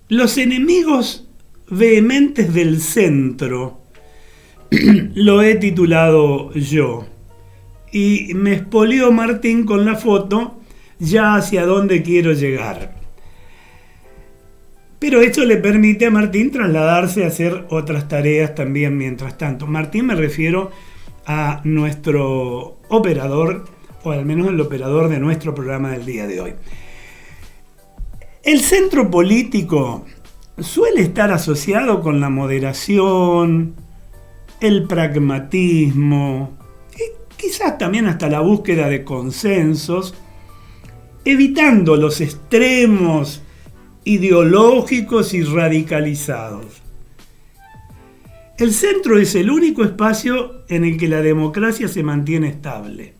Los enemigos vehementes del centro, lo he titulado yo. Y me espolió Martín con la foto, ya hacia dónde quiero llegar. Pero esto le permite a Martín trasladarse a hacer otras tareas también mientras tanto. Martín me refiero a nuestro operador, o al menos el operador de nuestro programa del día de hoy. El centro político suele estar asociado con la moderación, el pragmatismo, y quizás también hasta la búsqueda de consensos, evitando los extremos ideológicos y radicalizados. El centro es el único espacio en el que la democracia se mantiene estable.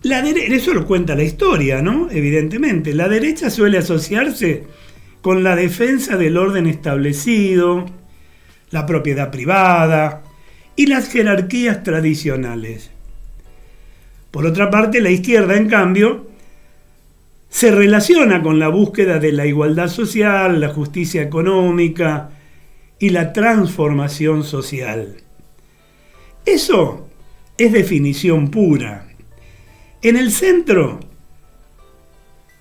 Eso lo cuenta la historia, ¿no? Evidentemente. La derecha suele asociarse con la defensa del orden establecido, la propiedad privada y las jerarquías tradicionales. Por otra parte, la izquierda, en cambio, se relaciona con la búsqueda de la igualdad social, la justicia económica y la transformación social. Eso es definición pura. En el centro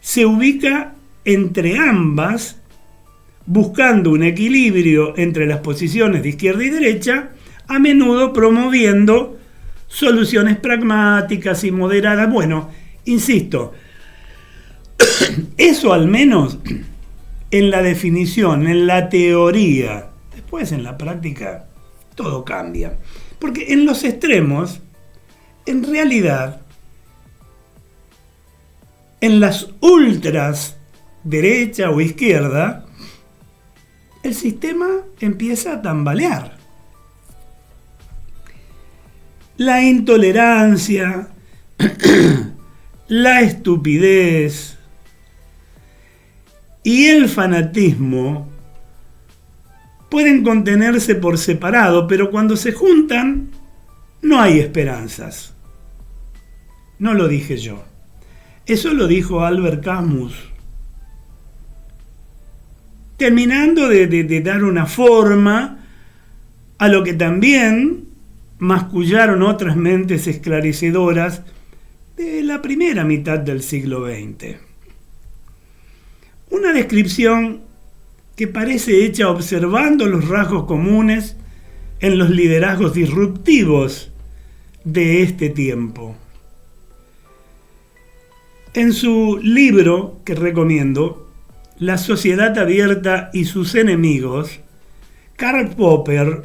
se ubica entre ambas, buscando un equilibrio entre las posiciones de izquierda y derecha, a menudo promoviendo soluciones pragmáticas y moderadas. Bueno, insisto, eso al menos en la definición, en la teoría. Después en la práctica todo cambia. Porque en los extremos, en realidad, en las ultras derecha o izquierda, el sistema empieza a tambalear. La intolerancia, la estupidez y el fanatismo pueden contenerse por separado, pero cuando se juntan no hay esperanzas. No lo dije yo. Eso lo dijo Albert Camus, terminando de dar una forma a lo que también mascullaron otras mentes esclarecedoras de la primera mitad del siglo XX. Una descripción que parece hecha observando los rasgos comunes en los liderazgos disruptivos de este tiempo. En su libro, que recomiendo, La sociedad abierta y sus enemigos, Karl Popper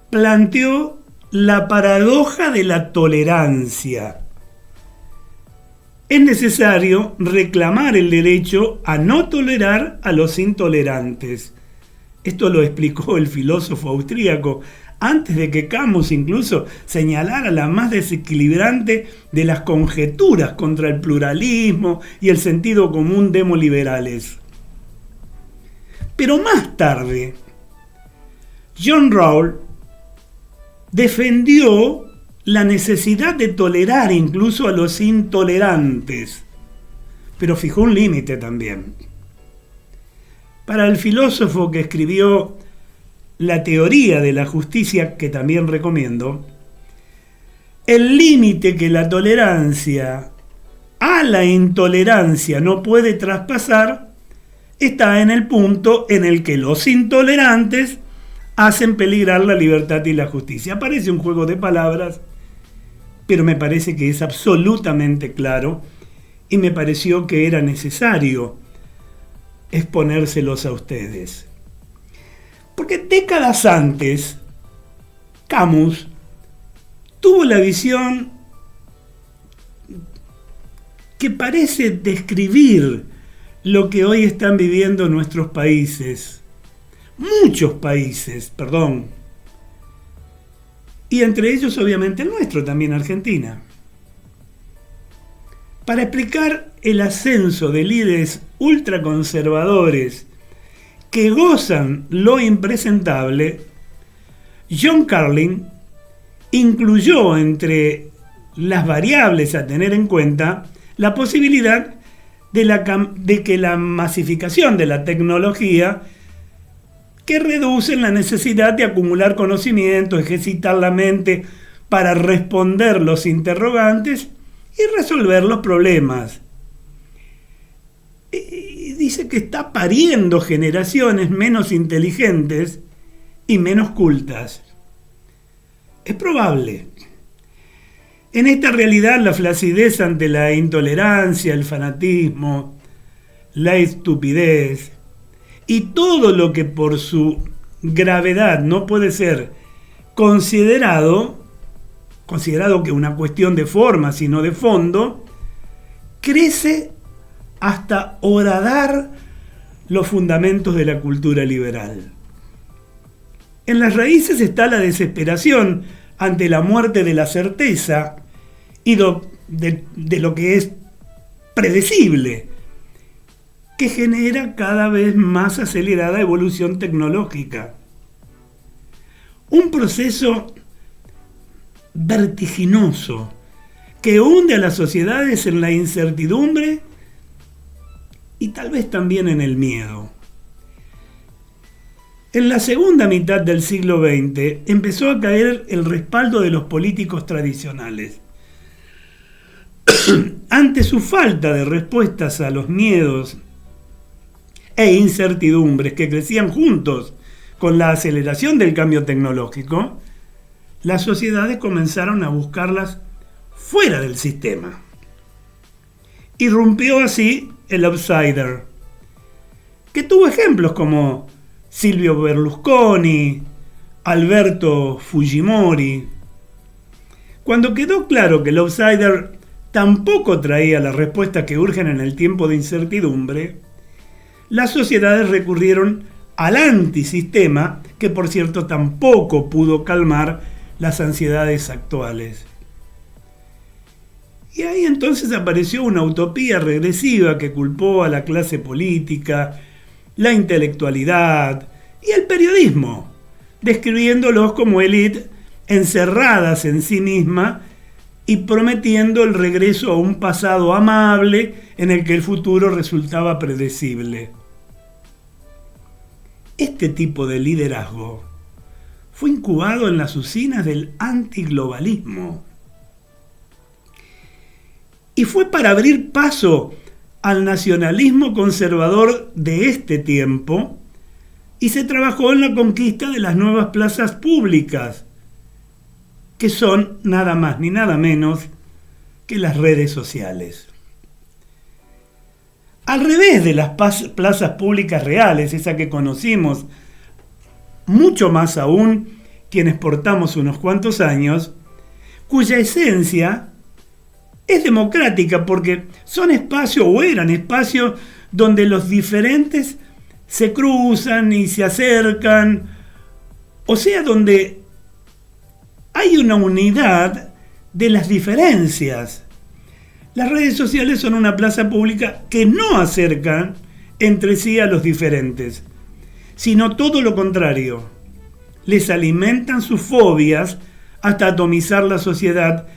planteó la paradoja de la tolerancia. Es necesario reclamar el derecho a no tolerar a los intolerantes. Esto lo explicó el filósofo austríaco antes de que Camus incluso señalara la más desequilibrante de las conjeturas contra el pluralismo y el sentido común demoliberales. Pero más tarde, John Rawls defendió la necesidad de tolerar incluso a los intolerantes, pero fijó un límite también. Para el filósofo que escribió La teoría de la justicia, que también recomiendo, el límite que la tolerancia a la intolerancia no puede traspasar está en el punto en el que los intolerantes hacen peligrar la libertad y la justicia. Parece un juego de palabras, pero me parece que es absolutamente claro y me pareció que era necesario exponérselos a ustedes. Porque décadas antes, Camus tuvo la visión que parece describir lo que hoy están viviendo nuestros países, muchos países, y entre ellos obviamente el nuestro, también Argentina. Para explicar el ascenso de líderes ultraconservadores que gozan lo impresentable, John Carlin incluyó entre las variables a tener en cuenta la posibilidad de que la masificación de la tecnología que reduce la necesidad de acumular conocimiento, ejercitar la mente para responder los interrogantes y resolver los problemas. Y dice que está pariendo generaciones menos inteligentes y menos cultas. Es probable. En esta realidad, la flacidez ante la intolerancia, el fanatismo, la estupidez y todo lo que por su gravedad no puede ser considerado que una cuestión de forma, sino de fondo, crece hasta horadar los fundamentos de la cultura liberal. En las raíces está la desesperación ante la muerte de la certeza y de lo que es predecible, que genera cada vez más acelerada evolución tecnológica. Un proceso vertiginoso que hunde a las sociedades en la incertidumbre y tal vez también en el miedo. En la segunda mitad del siglo XX empezó a caer el respaldo de los políticos tradicionales. Ante su falta de respuestas a los miedos e incertidumbres que crecían juntos con la aceleración del cambio tecnológico, las sociedades comenzaron a buscarlas fuera del sistema. Irrumpió así el outsider, que tuvo ejemplos como Silvio Berlusconi, Alberto Fujimori. Cuando quedó claro que el outsider tampoco traía las respuestas que urgen en el tiempo de incertidumbre, las sociedades recurrieron al antisistema, que por cierto tampoco pudo calmar las ansiedades actuales. Y ahí entonces apareció una utopía regresiva que culpó a la clase política, la intelectualidad y el periodismo, describiéndolos como élite encerradas en sí misma y prometiendo el regreso a un pasado amable en el que el futuro resultaba predecible. Este tipo de liderazgo fue incubado en las usinas del antiglobalismo y fue para abrir paso al nacionalismo conservador de este tiempo y se trabajó en la conquista de las nuevas plazas públicas, que son nada más ni nada menos que las redes sociales. Al revés de las plazas públicas reales, esa que conocimos, mucho más aún quienes portamos unos cuantos años, cuya esencia es democrática porque son espacios o eran espacios donde los diferentes se cruzan y se acercan, o sea, donde hay una unidad de las diferencias. Las redes sociales son una plaza pública que no acercan entre sí a los diferentes, sino todo lo contrario. Les alimentan sus fobias hasta atomizar la sociedad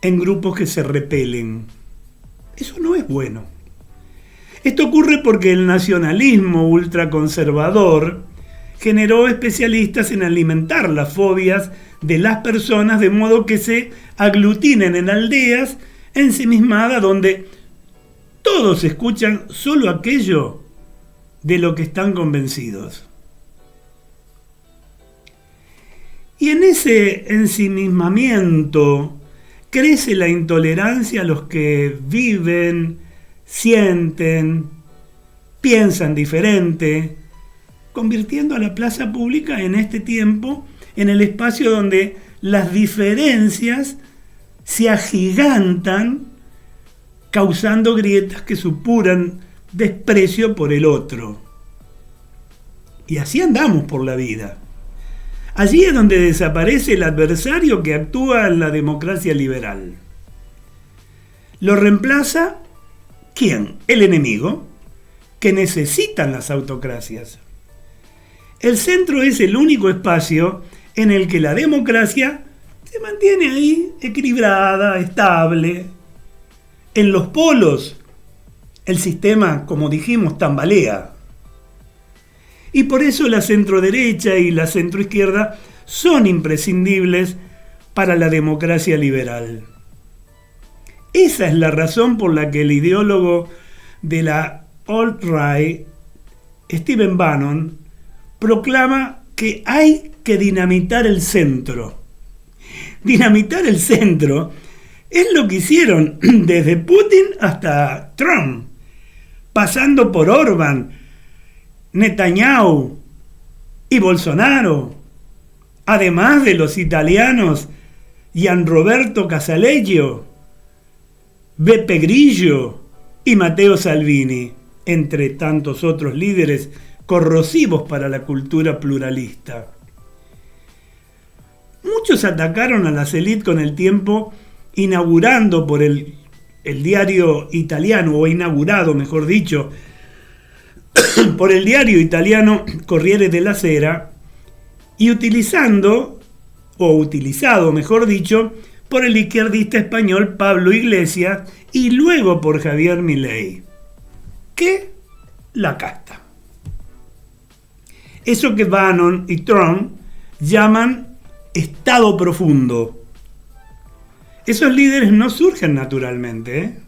en grupos que se repelen. Eso no es bueno. Esto ocurre porque el nacionalismo ultraconservador generó especialistas en alimentar las fobias de las personas de modo que se aglutinen en aldeas ensimismadas donde todos escuchan solo aquello de lo que están convencidos. Y en ese ensimismamiento crece la intolerancia a los que viven, sienten, piensan diferente, convirtiendo a la plaza pública en este tiempo en el espacio donde las diferencias se agigantan, causando grietas que supuran desprecio por el otro. Y así andamos por la vida. Allí es donde desaparece el adversario que actúa en la democracia liberal. Lo reemplaza, ¿quién? El enemigo, que necesitan las autocracias. El centro es el único espacio en el que la democracia se mantiene ahí, equilibrada, estable. En los polos, el sistema, como dijimos, tambalea. Y por eso la centroderecha y la centroizquierda son imprescindibles para la democracia liberal. Esa es la razón por la que el ideólogo de la alt-right, Stephen Bannon, proclama que hay que dinamitar el centro. Dinamitar el centro es lo que hicieron desde Putin hasta Trump, pasando por Orbán, Netanyahu y Bolsonaro, además de los italianos Gianroberto Casaleggio, Beppe Grillo y Matteo Salvini, entre tantos otros líderes corrosivos para la cultura pluralista. Muchos atacaron a las élites con el tiempo, inaugurando por el diario italiano, o inaugurado, mejor dicho, por el diario italiano Corriere della Sera, y utilizado, mejor dicho, por el izquierdista español Pablo Iglesias y luego por Javier Milei. ¿Qué? La casta. Eso que Bannon y Trump llaman estado profundo. Esos líderes no surgen naturalmente, ¿eh?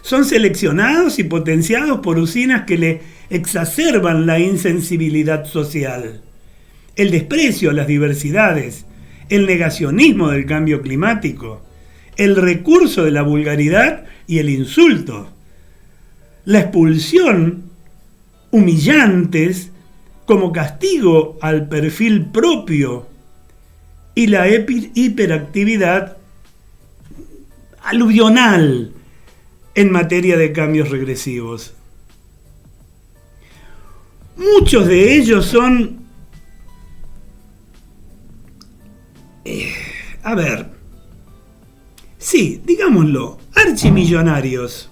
Son seleccionados y potenciados por usinas que le exacerban la insensibilidad social, el desprecio a las diversidades, el negacionismo del cambio climático, el recurso de la vulgaridad y el insulto, la expulsión humillantes como castigo al perfil propio y la hiperactividad aluvional en materia de cambios regresivos. Muchos de ellos son, digámoslo, archimillonarios.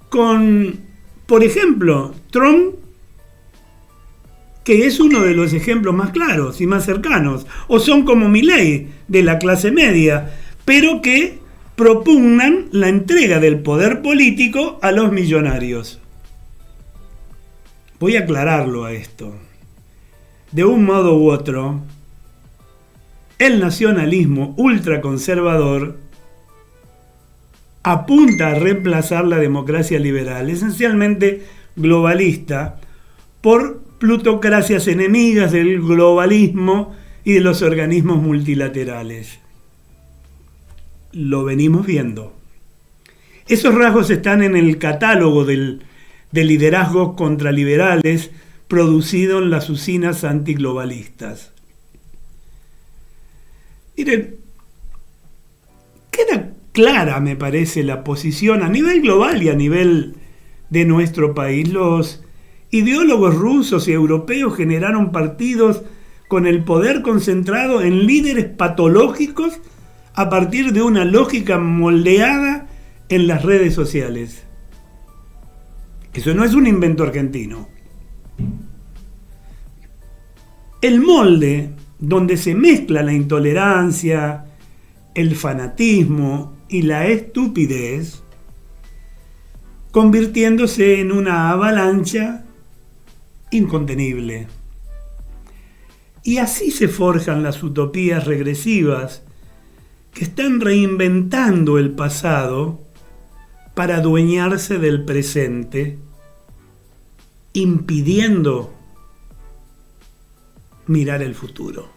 Con, por ejemplo, Trump, que es uno de los ejemplos más claros y más cercanos, o son como Milei, de la clase media, pero que propugnan la entrega del poder político a los millonarios. Voy a aclararlo a esto. De un modo u otro, el nacionalismo ultraconservador apunta a reemplazar la democracia liberal, esencialmente globalista, por plutocracias enemigas del globalismo y de los organismos multilaterales. Lo venimos viendo. Esos rasgos están en el catálogo de liderazgos contraliberales producido en las usinas antiglobalistas. Miren, queda clara, me parece, la posición a nivel global y a nivel de nuestro país. Los ideólogos rusos y europeos generaron partidos con el poder concentrado en líderes patológicos a partir de una lógica moldeada en las redes sociales. Eso no es un invento argentino. El molde donde se mezcla la intolerancia, el fanatismo y la estupidez, convirtiéndose en una avalancha incontenible. Y así se forjan las utopías regresivas que están reinventando el pasado para adueñarse del presente, impidiendo mirar el futuro.